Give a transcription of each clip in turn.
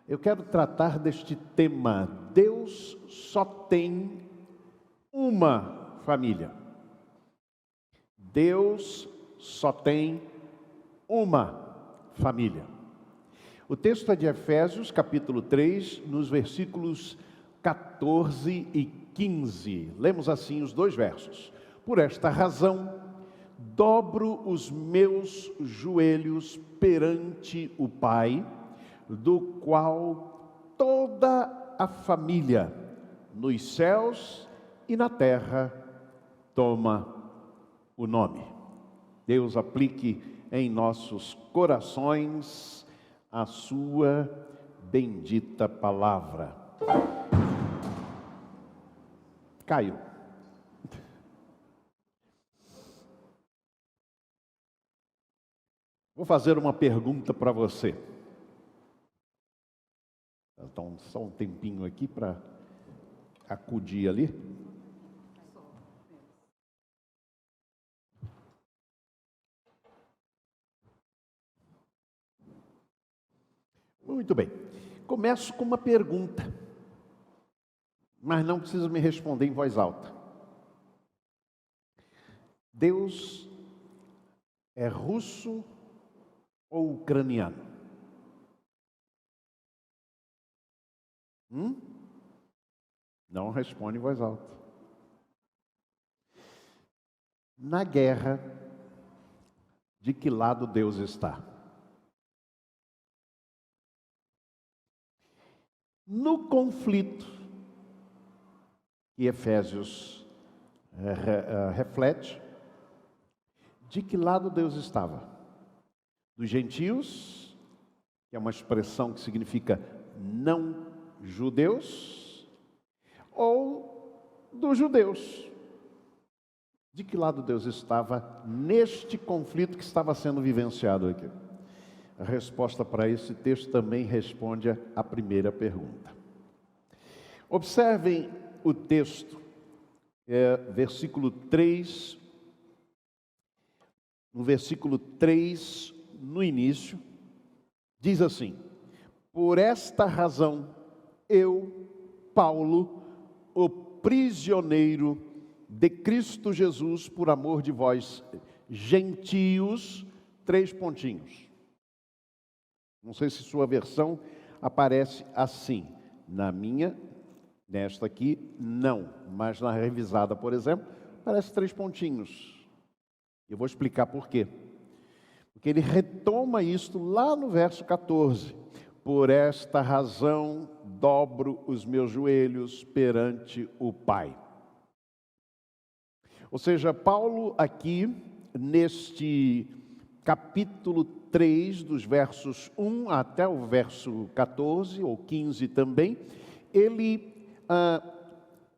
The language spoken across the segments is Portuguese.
Eu quero tratar deste tema. Deus só tem uma família. Deus só tem uma família. O texto é de Efésios, capítulo 3, nos versículos 14 e 15. Lemos assim os dois versos. Por esta razão, dobro os meus joelhos perante o Pai, do qual toda a família, nos céus e na terra, toma o nome. Deus aplique em nossos corações a sua bendita palavra. Caiu. Vou fazer uma pergunta para você. Então, só um tempinho aqui para acudir ali. Muito bem. Começo com uma pergunta, mas não precisa me responder em voz alta. Deus é russo ou ucraniano? Não responde em voz alta. Na guerra, de que lado Deus está? No conflito que Efésios reflete, de que lado Deus estava? Dos gentios, que é uma expressão que significa não judeus, ou dos judeus? De que lado Deus estava neste conflito que estava sendo vivenciado aqui? A resposta para esse texto também responde à primeira pergunta. Observem o texto, versículo 3. No versículo 3, no início, diz assim: por esta razão, eu, Paulo, o prisioneiro de Cristo Jesus, por amor de vós, gentios, 3 pontinhos. Não sei se sua versão aparece assim. Na minha, nesta aqui, não. Mas na revisada, por exemplo, aparece 3 pontinhos. Eu vou explicar por quê. Porque ele retoma isto lá no verso 14. Por esta razão, dobro os meus joelhos perante o Pai. Ou seja, Paulo aqui, neste capítulo 3, dos versos 1 até o verso 14, ou 15 também, ele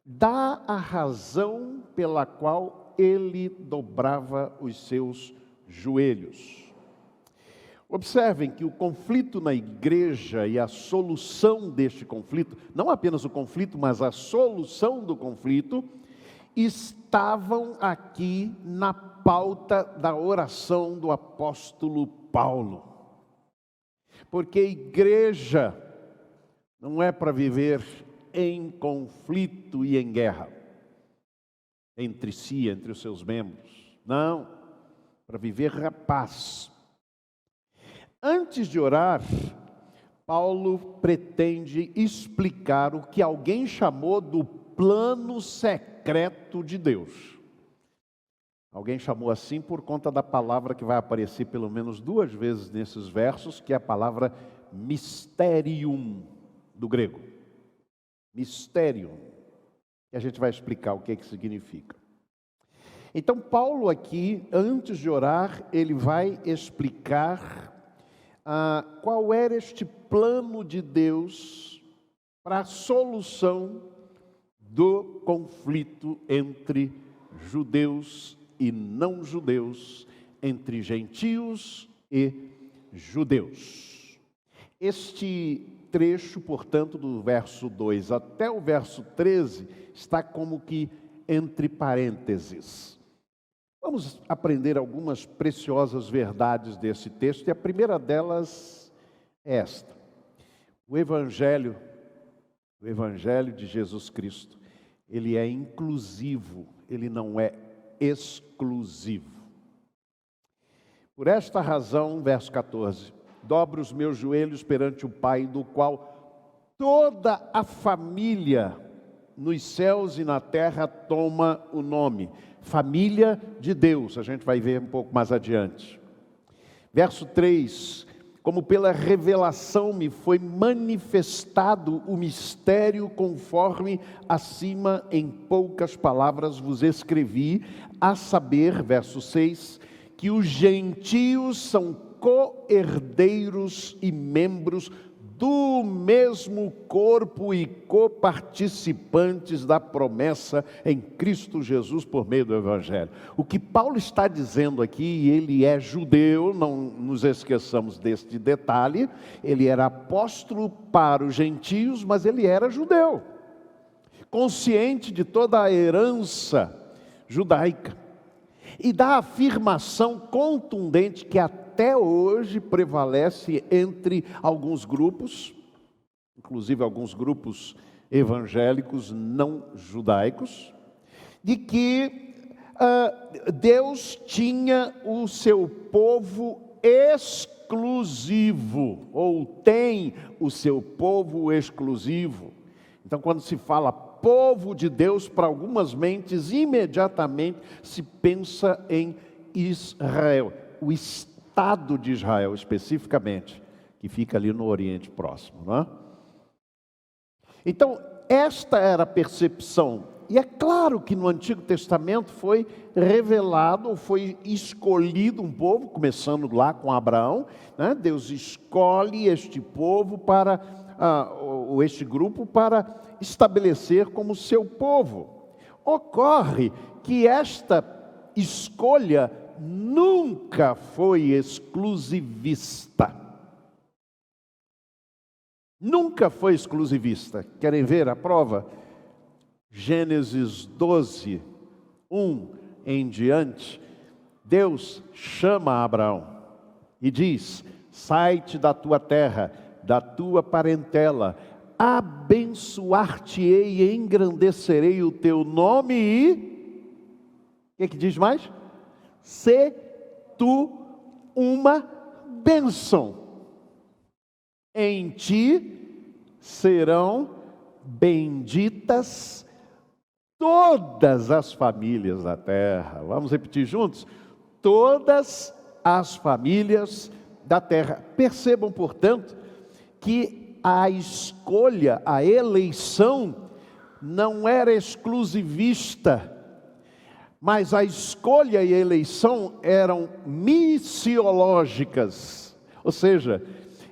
dá a razão pela qual ele dobrava os seus joelhos. Observem que o conflito na igreja e a solução deste conflito, não apenas o conflito, mas a solução do conflito, estavam aqui na pauta da oração do apóstolo Paulo. Porque igreja não é para viver em conflito e em guerra entre si, entre os seus membros. Não, para viver a paz. Antes de orar, Paulo pretende explicar o que alguém chamou do plano secreto de Deus. Alguém chamou assim por conta da palavra que vai aparecer pelo menos 2 vezes nesses versos, que é a palavra mysterium, do grego. Mysterium, que a gente vai explicar o que é que significa. Então Paulo aqui, antes de orar, ele vai explicar qual era este plano de Deus para a solução do conflito entre judeus e não judeus, entre gentios e judeus. Este trecho, portanto, do verso 2 até o verso 13, está como que entre parênteses. Vamos aprender algumas preciosas verdades desse texto, e a primeira delas é esta: O Evangelho de Jesus Cristo, ele é inclusivo, ele não é exclusivo. Por esta razão, verso 14, dobro os meus joelhos perante o Pai, do qual toda a família nos céus e na terra toma o nome. Família de Deus, a gente vai ver um pouco mais adiante. Verso 3, como pela revelação me foi manifestado o mistério, conforme acima em poucas palavras vos escrevi, a saber, verso 6, que os gentios são co-herdeiros e membros do mesmo corpo e coparticipantes da promessa em Cristo Jesus por meio do Evangelho. O que Paulo está dizendo aqui, ele é judeu, não nos esqueçamos deste detalhe, ele era apóstolo para os gentios, mas ele era judeu, consciente de toda a herança judaica, e da afirmação contundente que até hoje prevalece entre alguns grupos, inclusive alguns grupos evangélicos não judaicos, de que Deus tinha o seu povo exclusivo, ou tem o seu povo exclusivo. Então, quando se fala povo de Deus, para algumas mentes, imediatamente se pensa em Israel, o Estado de Israel especificamente, que fica ali no Oriente Próximo, não é? Então, esta era a percepção, e é claro que no Antigo Testamento foi revelado, foi escolhido um povo, começando lá com Abraão, né? Deus escolhe este povo para, ou este grupo para estabelecer como seu povo. Ocorre que esta escolha nunca foi exclusivista. Nunca foi exclusivista. Querem ver a prova? Gênesis 12, 1 em diante, Deus chama Abraão e diz: sai-te da tua terra, da tua parentela, abençoar-te-ei e engrandecerei o teu nome e... O que diz mais? Se tu uma bênção. Em ti serão benditas todas as famílias da terra. Vamos repetir juntos? Todas as famílias da terra. Percebam, portanto, que a escolha, a eleição, não era exclusivista, mas a escolha e a eleição eram missiológicas, ou seja,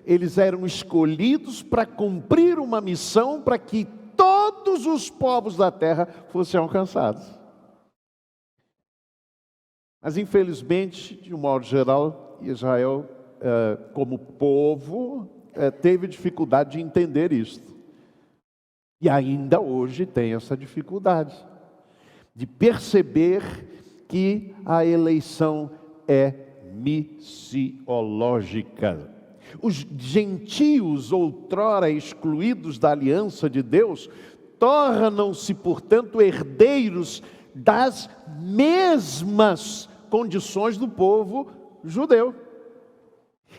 eles eram escolhidos para cumprir uma missão para que todos os povos da terra fossem alcançados. Mas infelizmente, de um modo geral, Israel, como povo, teve dificuldade de entender isto. E ainda hoje tem essa dificuldade de perceber que a eleição é missiológica. Os gentios, outrora excluídos da aliança de Deus, tornam-se, portanto, herdeiros das mesmas condições do povo judeu.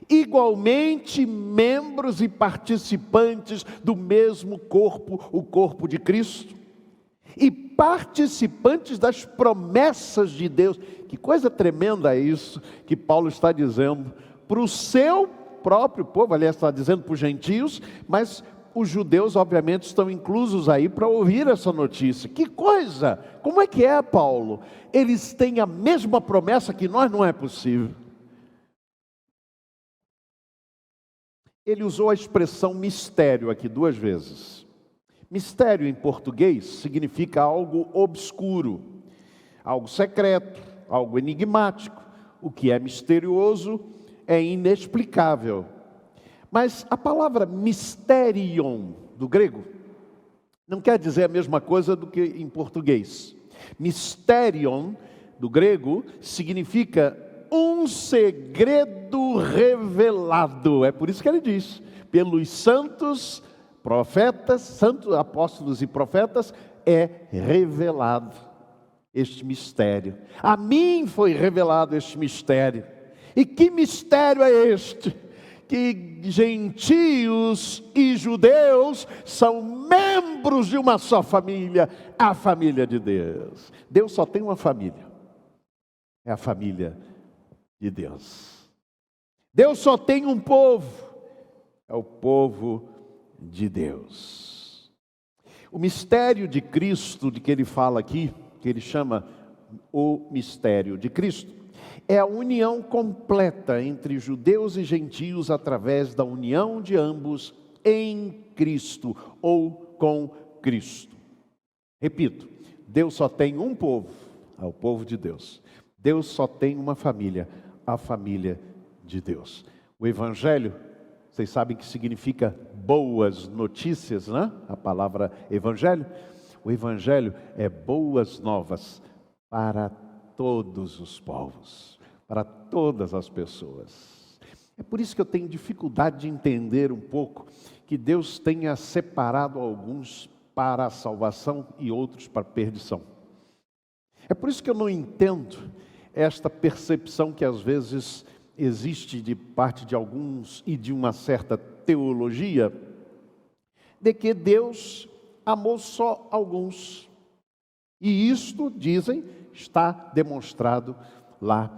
Igualmente membros e participantes do mesmo corpo, o corpo de Cristo, e participantes das promessas de Deus. Que coisa tremenda é isso que Paulo está dizendo para o seu próprio povo, aliás, está dizendo para os gentios, mas os judeus obviamente estão inclusos aí para ouvir essa notícia. Que coisa! Como é que é, Paulo? Eles têm a mesma promessa que nós, não é possível. Ele usou a expressão mistério aqui 2 vezes. Mistério em português significa algo obscuro, algo secreto, algo enigmático. O que é misterioso é inexplicável. Mas a palavra mysterion, do grego, não quer dizer a mesma coisa do que em português. Mysterion, do grego, significa um segredo revelado. É por isso que ele diz: pelos santos profetas, santos apóstolos e profetas, é revelado este mistério. A mim foi revelado este mistério. E que mistério é este? Que gentios e judeus são membros de uma só família, a família de Deus. Deus só tem uma família, é a família de Deus. Deus só tem um povo, é o povo de Deus. O mistério de Cristo, de que ele fala aqui, que ele chama o mistério de Cristo, é a união completa entre judeus e gentios através da união de ambos em Cristo ou com Cristo. Repito, Deus só tem um povo, é o povo de Deus. Deus só tem uma família, a família de Deus. O Evangelho, vocês sabem que significa boas notícias, né? A palavra Evangelho. O Evangelho é boas novas para todos os povos, para todas as pessoas. É por isso que eu tenho dificuldade de entender um pouco que Deus tenha separado alguns para a salvação e outros para a perdição. É por isso que eu não entendo esta percepção que às vezes existe de parte de alguns e de uma certa teologia, de que Deus amou só alguns. E isto, dizem, está demonstrado lá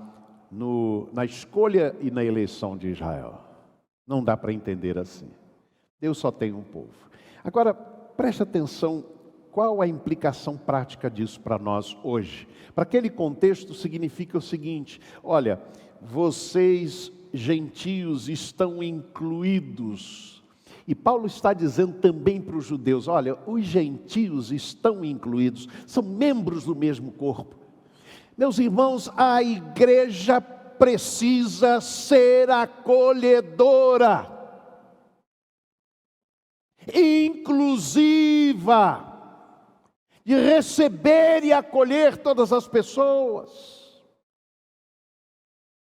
na escolha e na eleição de Israel. Não dá para entender assim. Deus só tem um povo. Agora, preste atenção, qual a implicação prática disso para nós hoje? Para aquele contexto significa o seguinte: olha, vocês gentios estão incluídos. E Paulo está dizendo também para os judeus: olha, os gentios estão incluídos, são membros do mesmo corpo. Meus irmãos, a igreja precisa ser acolhedora, inclusiva, de receber e acolher todas as pessoas.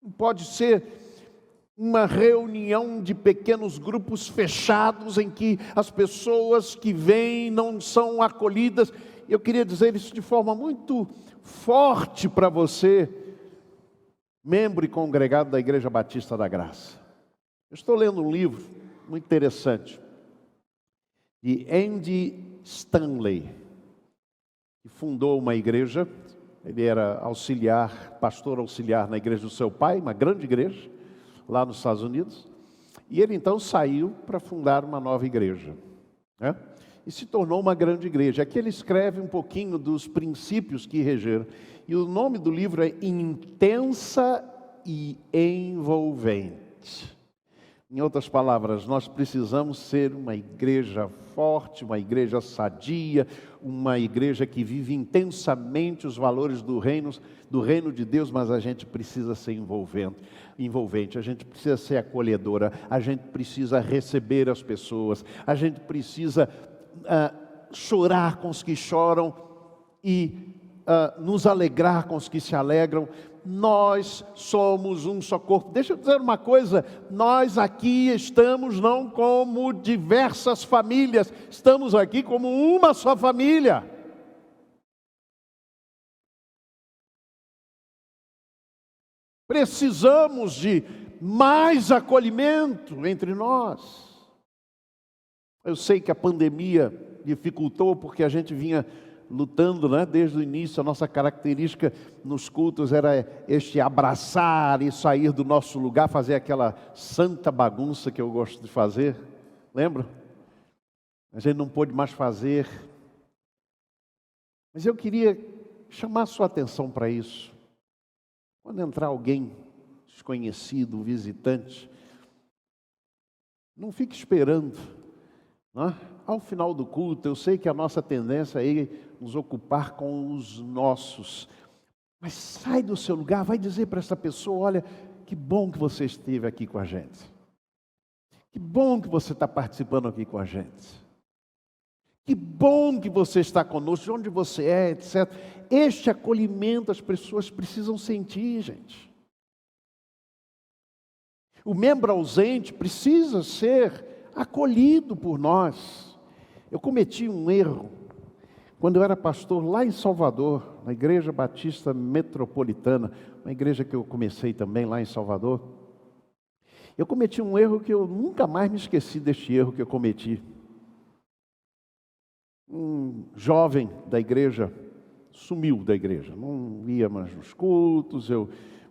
Não pode ser uma reunião de pequenos grupos fechados em que as pessoas que vêm não são acolhidas. Eu queria dizer isso de forma muito forte para você, membro e congregado da Igreja Batista da Graça. Eu estou lendo um livro muito interessante de Andy Stanley, que fundou uma igreja. Ele era pastor auxiliar na igreja do seu pai, uma grande igreja lá nos Estados Unidos, e ele então saiu para fundar uma nova igreja, né? E se tornou uma grande igreja. Aqui ele escreve um pouquinho dos princípios que regeram, e o nome do livro é Intensa e Envolvente. Em outras palavras, nós precisamos ser uma igreja forte, uma igreja sadia, uma igreja que vive intensamente os valores do reino de Deus, mas a gente precisa ser envolvente, a gente precisa ser acolhedora, a gente precisa receber as pessoas, a gente precisa chorar com os que choram e nos alegrar com os que se alegram. Nós somos um só corpo. Deixa eu dizer uma coisa: nós aqui estamos não como diversas famílias, estamos aqui como uma só família. Precisamos de mais acolhimento entre nós. Eu sei que a pandemia dificultou, porque a gente vinha lutando, né, desde o início. A nossa característica nos cultos era este abraçar e sair do nosso lugar, fazer aquela santa bagunça que eu gosto de fazer. Lembra? A gente não pôde mais fazer. Mas eu queria chamar a sua atenção para isso. Quando entrar alguém desconhecido, um visitante, não fique esperando, não é? Ao final do culto, eu sei que a nossa tendência é nos ocupar com os nossos. Mas sai do seu lugar, vai dizer para essa pessoa: olha, que bom que você esteve aqui com a gente. Que bom que você está participando aqui com a gente. Que bom que você está conosco, de onde você é, etc. Este acolhimento as pessoas precisam sentir, gente. O membro ausente precisa ser acolhido por nós. Eu cometi um erro quando eu era pastor lá em Salvador, na Igreja Batista Metropolitana, uma igreja que eu comecei também lá em Salvador. Eu cometi um erro que eu nunca mais me esqueci deste erro que eu cometi. Um jovem da igreja sumiu da igreja, não ia mais nos cultos, eu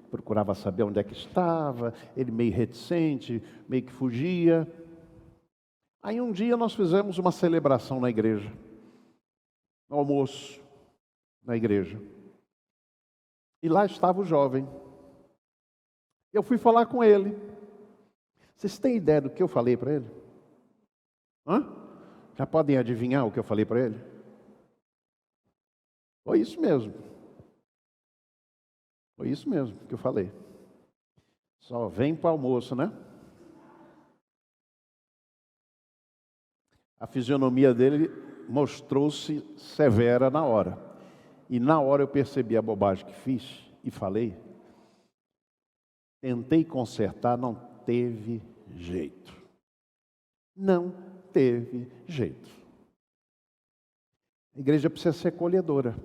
procurava saber onde é que estava, ele meio reticente, meio que fugia. Aí um dia nós fizemos uma celebração na igreja, no almoço na igreja. E lá estava o jovem. Eu fui falar com ele. Vocês têm ideia do que eu falei para ele? Já podem adivinhar o que eu falei para ele? Foi isso mesmo. Foi isso mesmo que eu falei. Só vem para o almoço, né? A fisionomia dele mostrou-se severa na hora. E na hora eu percebi a bobagem que fiz e falei. Tentei consertar, não teve jeito. Não teve jeito. A igreja precisa ser acolhedora.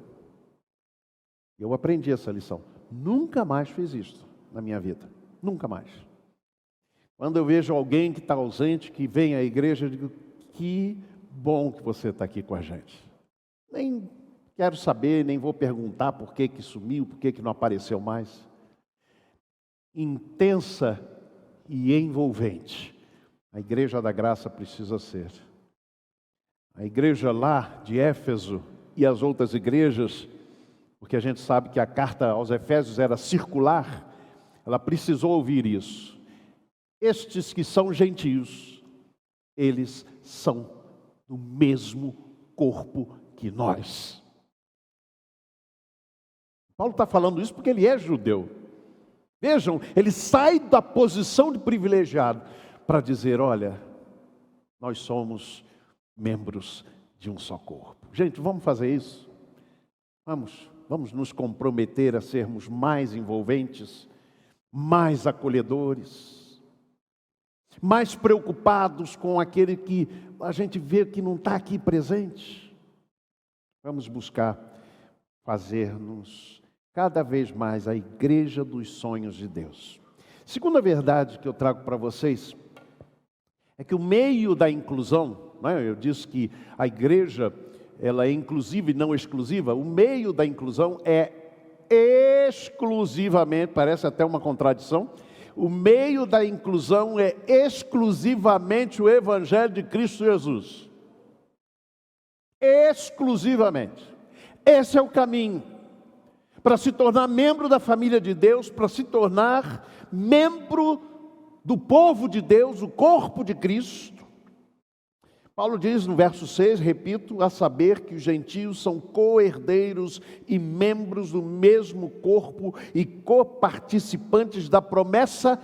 Eu aprendi essa lição. Nunca mais fiz isso na minha vida. Nunca mais. Quando eu vejo alguém que está ausente, que vem à igreja, eu digo, que bom que você está aqui com a gente. Nem quero saber, nem vou perguntar por que sumiu, por que não apareceu mais. Intensa e envolvente. A igreja da graça precisa ser. A igreja lá de Éfeso e as outras igrejas, porque a gente sabe que a carta aos Efésios era circular, ela precisou ouvir isso. Estes que são gentios, eles são do mesmo corpo que nós. Paulo está falando isso porque ele é judeu. Vejam, ele sai da posição de privilegiado para dizer, olha, nós somos membros de um só corpo. Gente, vamos fazer isso? Vamos nos comprometer a sermos mais envolventes, mais acolhedores, mais preocupados com aquele que a gente vê que não está aqui presente. Vamos buscar fazer-nos cada vez mais a igreja dos sonhos de Deus. Segunda verdade que eu trago para vocês é que o meio da inclusão, né, eu disse que a igreja ela é inclusiva e não exclusiva, o meio da inclusão é exclusivamente, parece até uma contradição, o meio da inclusão é exclusivamente o Evangelho de Cristo Jesus. Exclusivamente. Esse é o caminho para se tornar membro da família de Deus, para se tornar membro do povo de Deus, o corpo de Cristo. Paulo diz no verso 6, repito, a saber que os gentios são co-herdeiros e membros do mesmo corpo e coparticipantes da promessa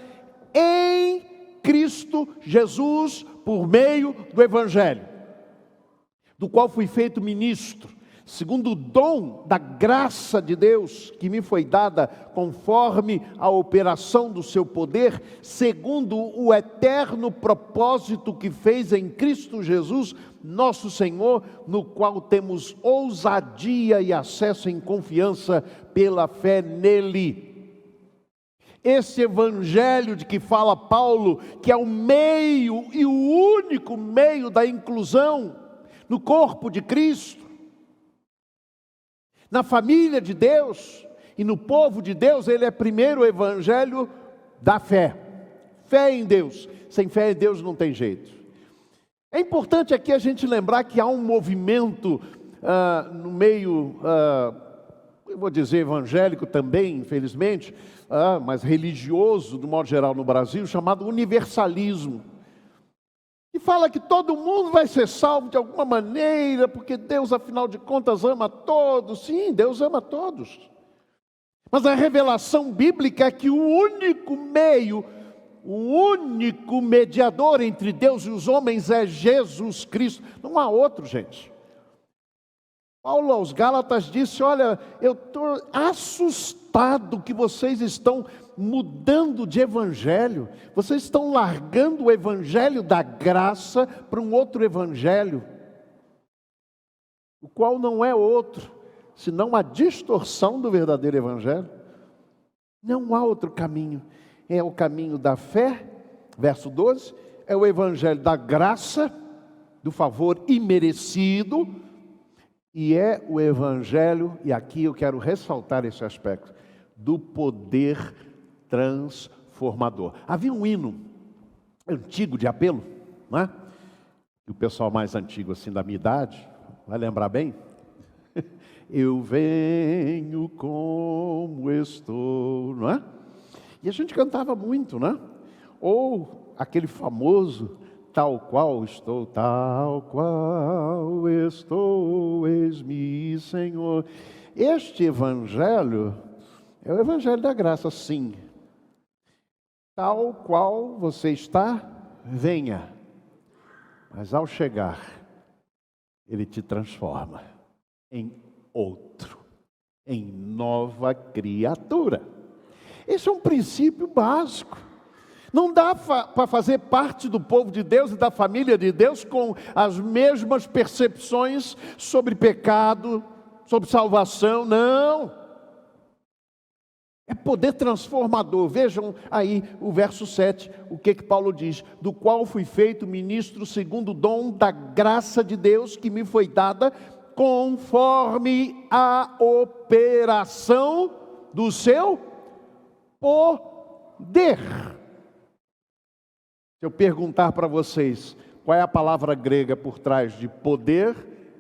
em Cristo Jesus por meio do Evangelho, do qual fui feito ministro, segundo o dom da graça de Deus que me foi dada conforme a operação do seu poder, segundo o eterno propósito que fez em Cristo Jesus, nosso Senhor, no qual temos ousadia e acesso em confiança pela fé nele. Esse evangelho de que fala Paulo, que é o meio e o único meio da inclusão no corpo de Cristo, na família de Deus e no povo de Deus, ele é primeiro o evangelho da fé. Fé em Deus. Sem fé em Deus não tem jeito. É importante aqui a gente lembrar que há um movimento no meio, eu vou dizer evangélico também, infelizmente, mas religioso, de modo geral no Brasil, chamado universalismo. E fala que todo mundo vai ser salvo de alguma maneira, porque Deus, afinal de contas, ama todos. Sim, Deus ama todos. Mas a revelação bíblica é que o único meio, o único mediador entre Deus e os homens é Jesus Cristo. Não há outro, gente. Paulo aos Gálatas disse, olha, eu estou assustado que vocês estão mudando de evangelho, vocês estão largando o evangelho da graça para um outro evangelho, o qual não é outro, senão a distorção do verdadeiro evangelho. Não há outro caminho, é o caminho da fé, verso 12, é o evangelho da graça, do favor imerecido, e é o evangelho, e aqui eu quero ressaltar esse aspecto, do poder transformador. Havia um hino antigo de apelo, não é? E o pessoal mais antigo assim da minha idade vai lembrar bem. Eu venho como estou, não é? E a gente cantava muito, né? Ou aquele famoso, tal qual estou, eis-me, Senhor. Este evangelho é o evangelho da graça, sim. Tal qual você está, venha. Mas ao chegar, ele te transforma em outro, em nova criatura. Esse é um princípio básico. Não dá para fazer parte do povo de Deus e da família de Deus com as mesmas percepções sobre pecado, sobre salvação, não. É poder transformador. Vejam aí o verso 7, o que Paulo diz: do qual fui feito ministro segundo o dom da graça de Deus que me foi dada, conforme a operação do seu poder. Se eu perguntar para vocês qual é a palavra grega por trás de poder,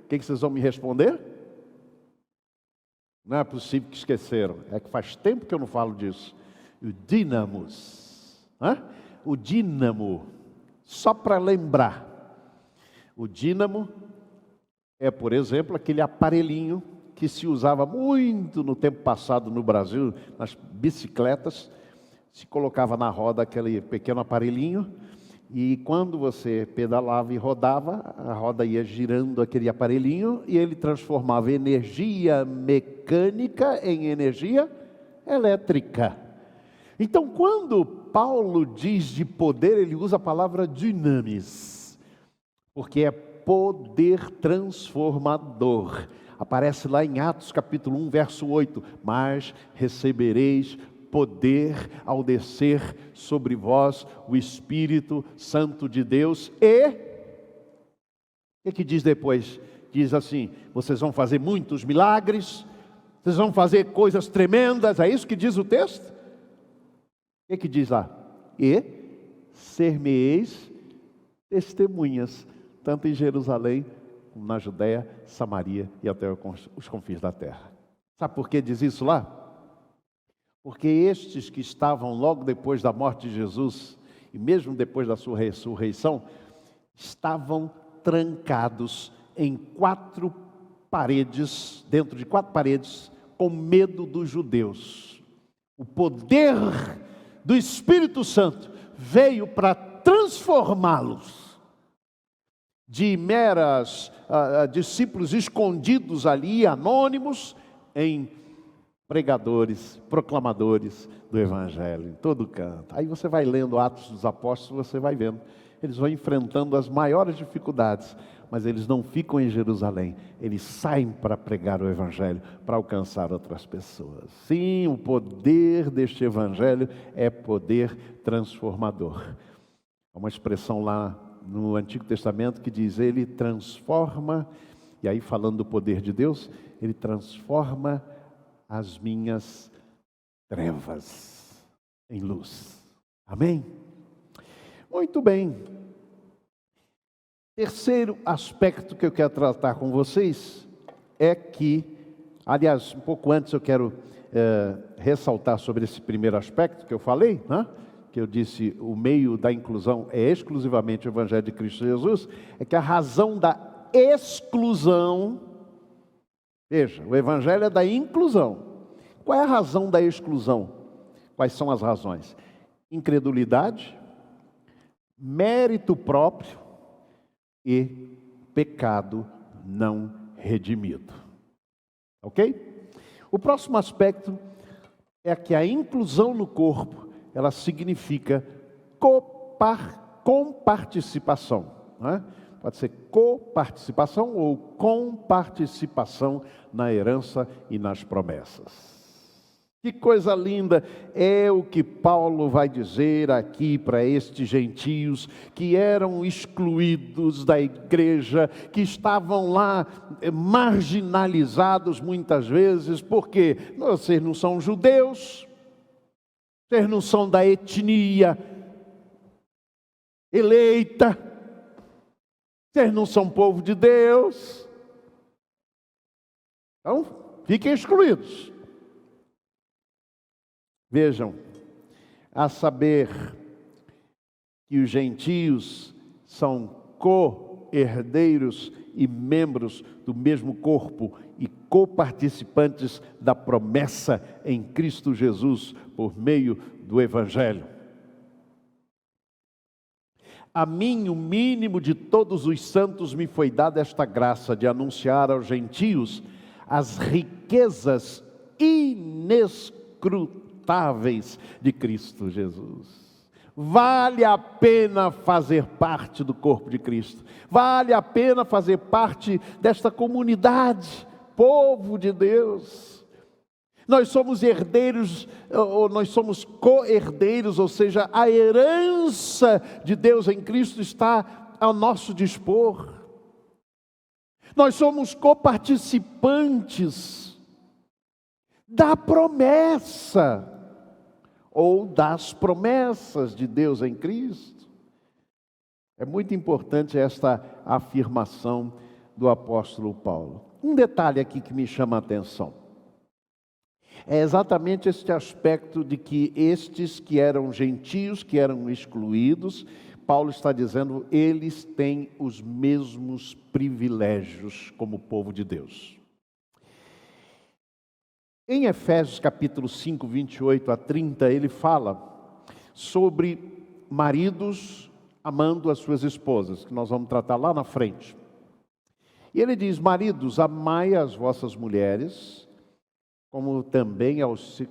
o que vocês vão me responder? Não é possível que esqueceram, é que faz tempo que eu não falo disso. O dínamos, o dínamo, só para lembrar, o dínamo é, por exemplo, aquele aparelhinho que se usava muito no tempo passado no Brasil, nas bicicletas, se colocava na roda aquele pequeno aparelhinho, e quando você pedalava e rodava, a roda ia girando aquele aparelhinho, e ele transformava energia mecânica em energia elétrica. Então, quando Paulo diz de poder, ele usa a palavra dynamis, porque é poder transformador. Aparece lá em Atos capítulo 1, verso 8, mas recebereis poder ao descer sobre vós o Espírito Santo de Deus. E o que diz depois? Diz assim: vocês vão fazer muitos milagres, vocês vão fazer coisas tremendas. É isso que diz o texto? O que diz lá? E ser-me-eis testemunhas, tanto em Jerusalém como na Judéia, Samaria e até os confins da terra. Sabe por que diz isso lá? Porque estes que estavam logo depois da morte de Jesus, e mesmo depois da sua ressurreição, estavam trancados em 4 paredes, dentro de 4 paredes, com medo dos judeus. O poder do Espírito Santo veio para transformá-los de meras discípulos escondidos ali, anônimos, em pregadores, proclamadores do Evangelho, em todo canto. Aí você vai lendo Atos dos Apóstolos, você vai vendo, eles vão enfrentando as maiores dificuldades, mas eles não ficam em Jerusalém, eles saem para pregar o Evangelho, para alcançar outras pessoas. Sim, o poder deste Evangelho é poder transformador. Há uma expressão lá no Antigo Testamento que diz: ele transforma, e aí falando do poder de Deus, ele transforma as minhas trevas em luz. Amém? Muito bem. Terceiro aspecto que eu quero tratar com vocês é que, aliás, um pouco antes eu quero ressaltar sobre esse primeiro aspecto que eu falei, né? Que eu disse, o meio da inclusão é exclusivamente o Evangelho de Cristo Jesus, é que a razão da exclusão, veja, o Evangelho é da inclusão. Qual é a razão da exclusão? Quais são as razões? Incredulidade, mérito próprio e pecado não redimido. Ok? O próximo aspecto é que a inclusão no corpo, ela significa comparticipação, não é? Pode ser coparticipação ou comparticipação na herança e nas promessas. Que coisa linda é o que Paulo vai dizer aqui para estes gentios que eram excluídos da igreja, que estavam lá marginalizados muitas vezes, porque vocês não são judeus, vocês não são da etnia eleita, vocês não são povo de Deus, então fiquem excluídos. Vejam, a saber que os gentios são co-herdeiros e membros do mesmo corpo e coparticipantes da promessa em Cristo Jesus por meio do Evangelho. A mim, o mínimo de todos os santos, me foi dada esta graça de anunciar aos gentios as riquezas inescrutáveis de Cristo Jesus. Vale a pena fazer parte do corpo de Cristo. Vale a pena fazer parte desta comunidade, povo de Deus. Nós somos herdeiros, ou nós somos co-herdeiros, ou seja, a herança de Deus em Cristo está ao nosso dispor. Nós somos coparticipantes da promessa, ou das promessas de Deus em Cristo. É muito importante esta afirmação do apóstolo Paulo. Um detalhe aqui que me chama a atenção. É exatamente este aspecto de que estes que eram gentios, que eram excluídos, Paulo está dizendo, eles têm os mesmos privilégios como povo de Deus. Em Efésios capítulo 5, 28 a 30, ele fala sobre maridos amando as suas esposas, que nós vamos tratar lá na frente. E ele diz, maridos, amai as vossas mulheres, como também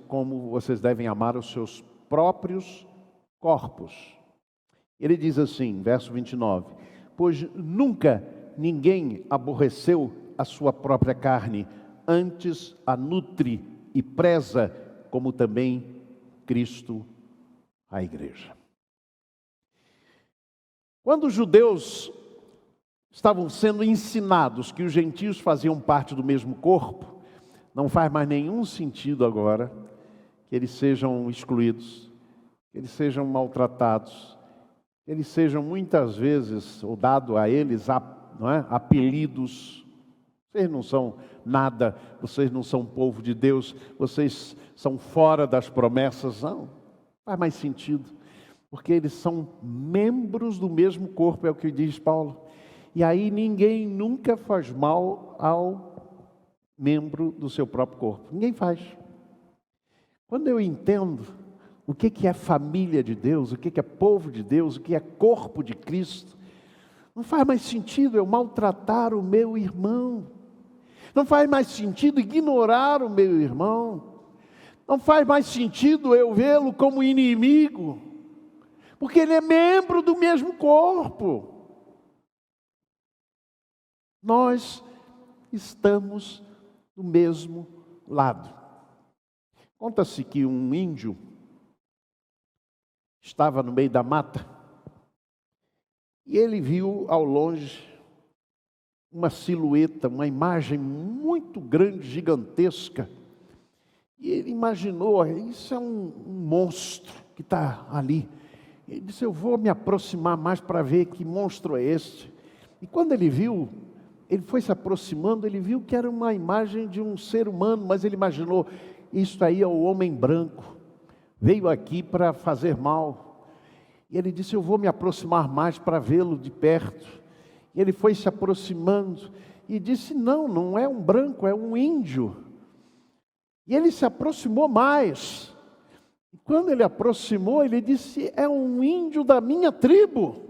como vocês devem amar os seus próprios corpos. Ele diz assim, verso 29, pois nunca ninguém aborreceu a sua própria carne, antes a nutre e preza, como também Cristo a igreja. Quando os judeus estavam sendo ensinados que os gentios faziam parte do mesmo corpo, não faz mais nenhum sentido agora que eles sejam excluídos, que eles sejam maltratados, que eles sejam muitas vezes, ou dado a eles, não é? Apelidos. Vocês não são nada, vocês não são povo de Deus, vocês são fora das promessas. Não faz mais sentido, porque eles são membros do mesmo corpo, é o que diz Paulo. E aí ninguém nunca faz mal ao membro do seu próprio corpo. Ninguém faz. Quando eu entendo o que é família de Deus, o que é povo de Deus, o que é corpo de Cristo, não faz mais sentido eu maltratar o meu irmão. Não faz mais sentido ignorar o meu irmão. Não faz mais sentido eu vê-lo como inimigo, porque ele é membro do mesmo corpo. Nós estamos do mesmo lado. Conta-se que um índio estava no meio da mata e ele viu ao longe uma silhueta, uma imagem muito grande, gigantesca. E ele imaginou, isso é um monstro que está ali. Ele disse, eu vou me aproximar mais para ver que monstro é este. E quando ele viu, ele foi se aproximando, ele viu que era uma imagem de um ser humano, mas ele imaginou, isso aí é o homem branco, veio aqui para fazer mal. E ele disse, eu vou me aproximar mais para vê-lo de perto. E ele foi se aproximando e disse, não é um branco, é um índio. E ele se aproximou mais. E quando ele aproximou, ele disse, é um índio da minha tribo.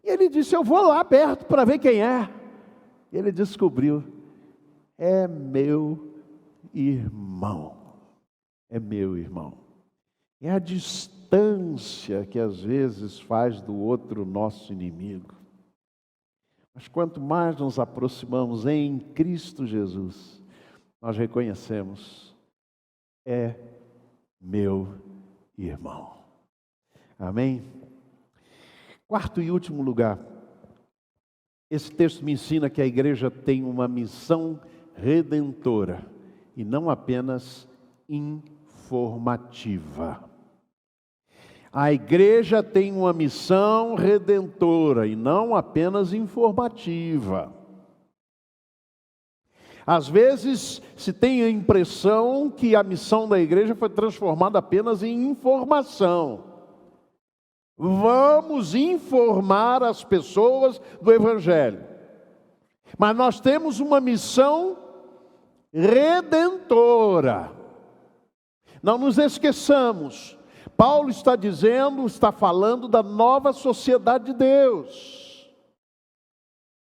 E ele disse, eu vou lá perto para ver quem é. E ele descobriu, é meu irmão. é meu irmão. É a distância que às vezes faz do outro nosso inimigo. Mas quanto mais nos aproximamos em Cristo Jesus, nós reconhecemos, é meu irmão. Amém? Quarto e último lugar, esse texto me ensina que a igreja tem uma missão redentora e não apenas informativa. A igreja tem uma missão redentora e não apenas informativa. Às vezes se tem a impressão que a missão da igreja foi transformada apenas em informação. Vamos informar as pessoas do Evangelho. Mas nós temos uma missão redentora. Não nos esqueçamos. Paulo está dizendo, está falando da nova sociedade de Deus.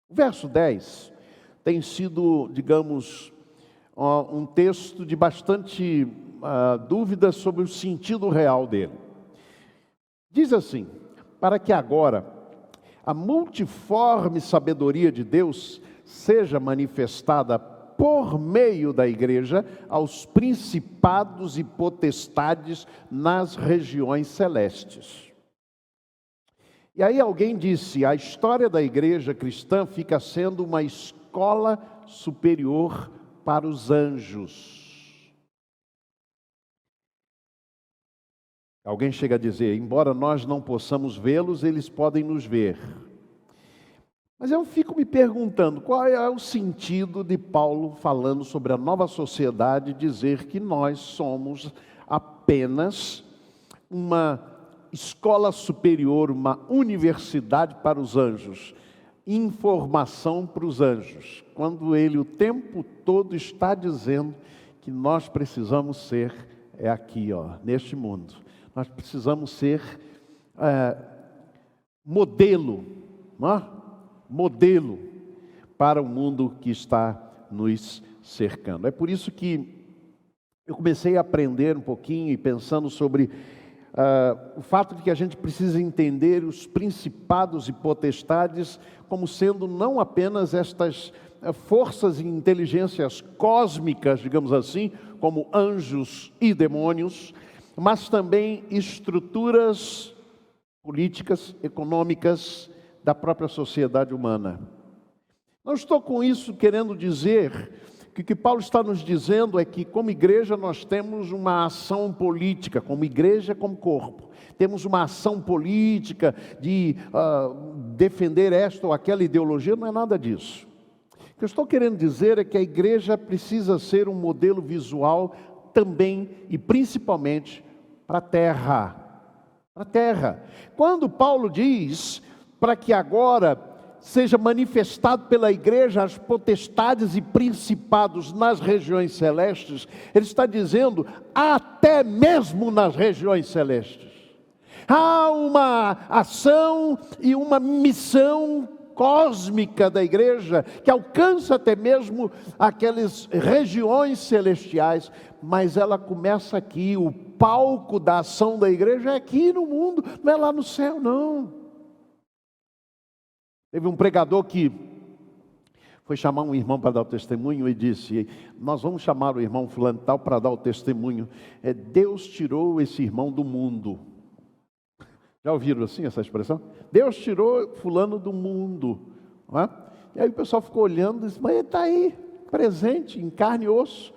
O verso 10 tem sido, digamos, um texto de bastante dúvida sobre o sentido real dele. Diz assim: para que agora a multiforme sabedoria de Deus seja manifestada por meio da igreja aos principados e potestades nas regiões celestes. E aí alguém disse: a história da igreja cristã fica sendo uma escola superior para os anjos. Alguém chega a dizer: embora nós não possamos vê-los, eles podem nos ver. Mas eu fico me perguntando, qual é o sentido de Paulo falando sobre a nova sociedade, dizer que nós somos apenas uma escola superior, uma universidade para os anjos, informação para os anjos, quando ele o tempo todo está dizendo que nós precisamos ser, aqui, neste mundo, nós precisamos ser modelo, não é? Modelo para o mundo que está nos cercando. É por isso que eu comecei a aprender um pouquinho e pensando sobre o fato de que a gente precisa entender os principados e potestades como sendo não apenas estas forças e inteligências cósmicas, digamos assim, como anjos e demônios, mas também estruturas políticas, econômicas, da própria sociedade humana. Não estou com isso querendo dizer que o que Paulo está nos dizendo é que, como igreja, nós temos uma ação política, como igreja, como corpo. Temos uma ação política de defender esta ou aquela ideologia, não é nada disso. O que eu estou querendo dizer é que a igreja precisa ser um modelo visual também e principalmente para a terra. Para a terra. Quando Paulo diz para que agora seja manifestado pela igreja as potestades e principados nas regiões celestes, ele está dizendo, até mesmo nas regiões celestes. Há uma ação e uma missão cósmica da igreja, que alcança até mesmo aquelas regiões celestiais, mas ela começa aqui, o palco da ação da igreja é aqui no mundo, não é lá no céu, não. Teve um pregador que foi chamar um irmão para dar o testemunho e disse: nós vamos chamar o irmão fulano tal para dar o testemunho. Deus tirou esse irmão do mundo. Já ouviram assim essa expressão? Deus tirou fulano do mundo. Não é? E aí o pessoal ficou olhando e disse: mas ele está aí, presente, em carne e osso.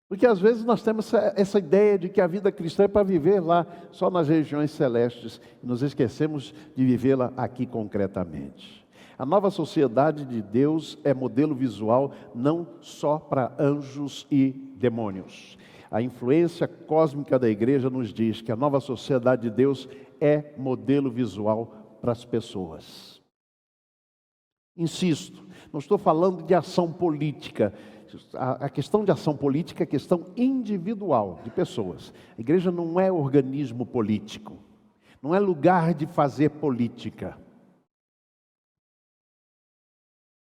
Porque às vezes nós temos essa ideia de que a vida cristã é para viver lá, só nas regiões celestes, e nos esquecemos de vivê-la aqui concretamente. A nova sociedade de Deus é modelo visual não só para anjos e demônios. A influência cósmica da igreja nos diz que a nova sociedade de Deus é modelo visual para as pessoas. Insisto, não estou falando de ação política. A questão de ação política é questão individual de pessoas. A igreja não é organismo político, não é lugar de fazer política.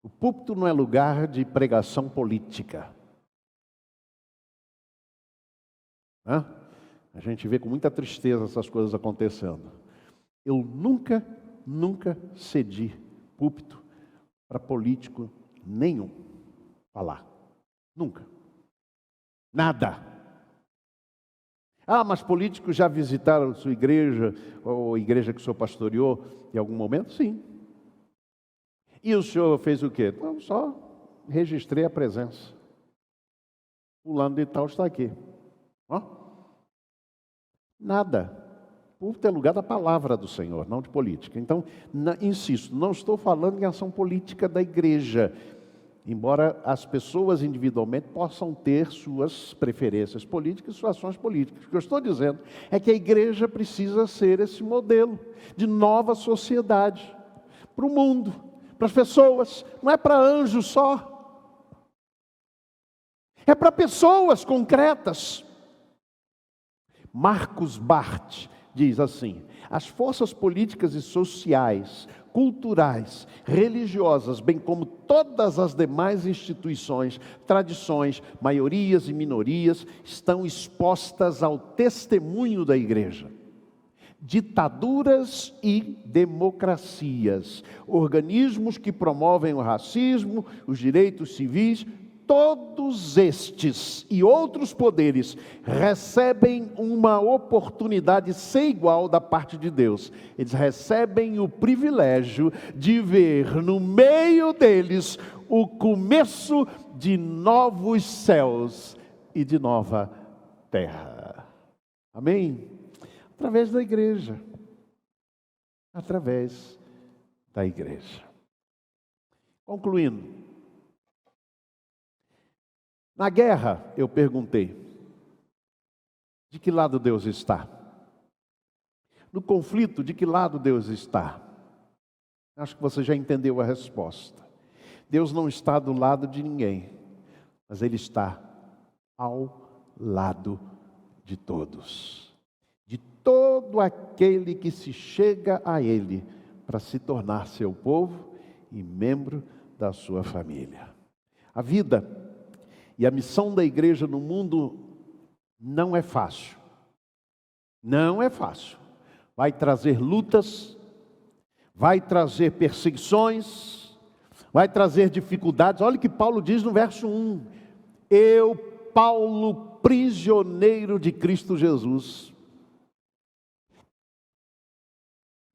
O púlpito não é lugar de pregação política. né? A gente vê com muita tristeza essas coisas acontecendo. Eu nunca cedi púlpito para político nenhum falar. Nunca. Nada. Ah, mas políticos já visitaram sua igreja, ou a igreja que o senhor pastoreou em algum momento? Sim. E o senhor fez o quê? Não, só registrei a presença. Fulano de tal está aqui. Ó. Nada. Púlpito é lugar da palavra do Senhor, não de política. Então, insisto, não estou falando em ação política da igreja, embora as pessoas individualmente possam ter suas preferências políticas e suas ações políticas. O que eu estou dizendo é que a igreja precisa ser esse modelo de nova sociedade para o mundo, para as pessoas. Não é para anjos só, é para pessoas concretas. Marcos Barth diz assim: as forças políticas e sociais, culturais, religiosas, bem como todas as demais instituições, tradições, maiorias e minorias, estão expostas ao testemunho da igreja. Ditaduras e democracias, organismos que promovem o racismo, os direitos civis, todos estes e outros poderes recebem uma oportunidade sem igual da parte de Deus. Eles recebem o privilégio de ver no meio deles o começo de novos céus e de nova terra. Amém? Através da igreja. Através da igreja. Concluindo. Na guerra, eu perguntei, de que lado Deus está? No conflito, de que lado Deus está? Acho que você já entendeu a resposta. Deus não está do lado de ninguém, mas Ele está ao lado de todos. De todo aquele que se chega a Ele para se tornar seu povo e membro da sua família. A vida e a missão da igreja no mundo não é fácil. Não é fácil. Vai trazer lutas, vai trazer perseguições, vai trazer dificuldades. Olha o que Paulo diz no verso 1. Eu, Paulo, prisioneiro de Cristo Jesus.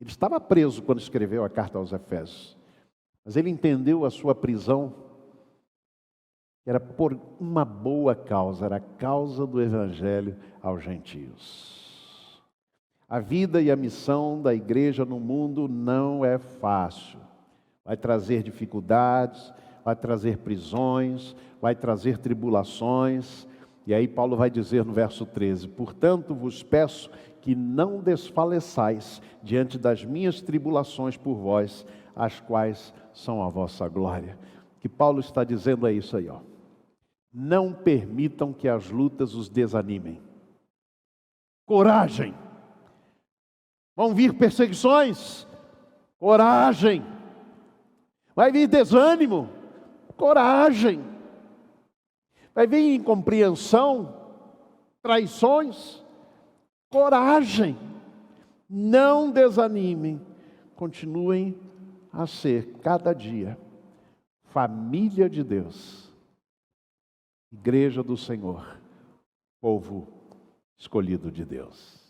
Ele estava preso quando escreveu a carta aos Efésios. Mas ele entendeu a sua prisão era por uma boa causa, era a causa do Evangelho aos gentios. A vida e a missão da igreja no mundo não é fácil. Vai trazer dificuldades, vai trazer prisões, vai trazer tribulações. E aí Paulo vai dizer no verso 13: portanto vos peço que não desfaleçais diante das minhas tribulações por vós, as quais são a vossa glória. O que Paulo está dizendo é isso aí, ó. Não permitam que as lutas os desanimem. Coragem. Vão vir perseguições. Coragem. Vai vir desânimo. Coragem. Vai vir incompreensão, traições. Coragem. Não desanimem. Continuem a ser cada dia família de Deus. Igreja do Senhor, povo escolhido de Deus.